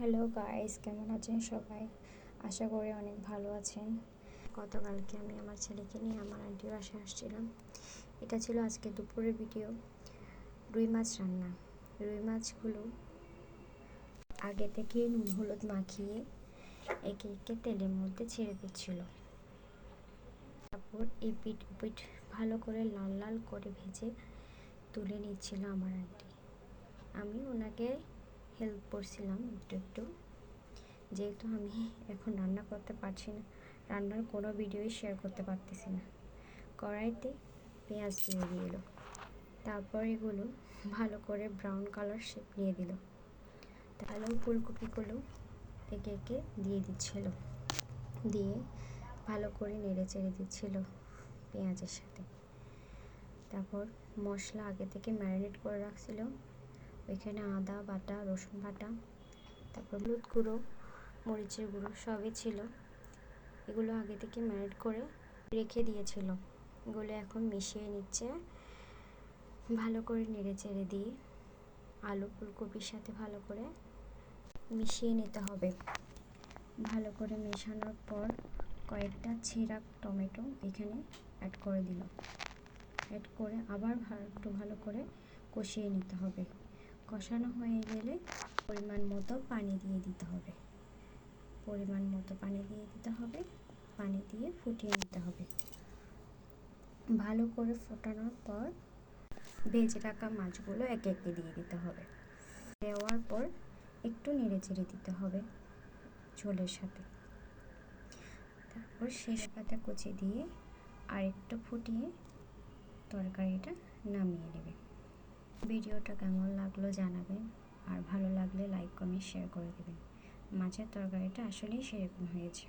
Hello guys, কেমন আছেন সবাই? আশা করি অনেক ভালো আছেন। গতকালকে আমি আমার ছেলেকে নিয়ে আমার আন্টির বাসায় আসছিলাম। এটা ছিল আজকে দুপুরের ভিডিও। রুই মাছ রান্না। রুই মাছগুলো আগে থেকে নুন হলুদ মাখিয়ে একে একে তেলের মধ্যে ছেড়ে দিচ্ছিল। তারপর এই পিঠ পিঠ ভালো করে লাল লাল করে ভেজে তুলে নিচ্ছিল আমার আন্টি। আমি ওনাকে হেল্প করছিলাম একটু একটু, যেহেতু আমি এখন রান্না করতে পারছি না, রান্নার কোনো ভিডিওই শেয়ার করতে পারতেছি না। কড়াইতে পেঁয়াজ দিয়ে দিল, তারপর এগুলো ভালো করে ব্রাউন কালার শেপ নিয়ে দিল। তাহলে ফুলকপিগুলো একে একে দিয়ে দিচ্ছিল, দিয়ে ভালো করে নেড়ে চেড়ে দিচ্ছিল পেঁয়াজের সাথে। তারপর মশলা আগে থেকে ম্যারিনেট করে রাখছিল, ওইখানে আদা বাটা, রসুন বাটা, তারপর হলুদ গুঁড়ো, মরিচের গুঁড়ো সবই ছিল। এগুলো আগে থেকে ম্যারিনেট করে রেখে দিয়েছিল। এগুলো এখন মিশিয়ে নিচ্ছে, ভালো করে নেড়ে চেড়ে দিয়ে আলু ফুলকপির সাথে ভালো করে মিশিয়ে নিতে হবে। ভালো করে মেশানোর পর কয়েকটা ছেঁড়া টমেটো এখানে অ্যাড করে দিল। অ্যাড করে আবার একটু ভালো করে কষিয়ে নিতে হবে। কষানো হয়ে গেলে পরিমাণ মতো পানি দিয়ে দিতে হবে। পানি দিয়ে ফুটিয়ে নিতে হবে। ভালো করে ফোটানোর পর ভেজে রাখা মাছগুলো একে একে দিয়ে দিতে হবে। দেওয়ার পর একটু নেড়ে চেড়ে দিতে হবে ঝোলের সাথে। তারপর শেষ পাতা কুচি দিয়ে আর একটু ফুটিয়ে তরকারিটা নামিয়ে নেবে। ভিডিওটা কেমন লাগলো জানাবেন, আর ভালো লাগলে লাইক কমেন্ট শেয়ার করে দেবেন। মাছের তরকারিটা আসলেই সেরকম হয়েছে।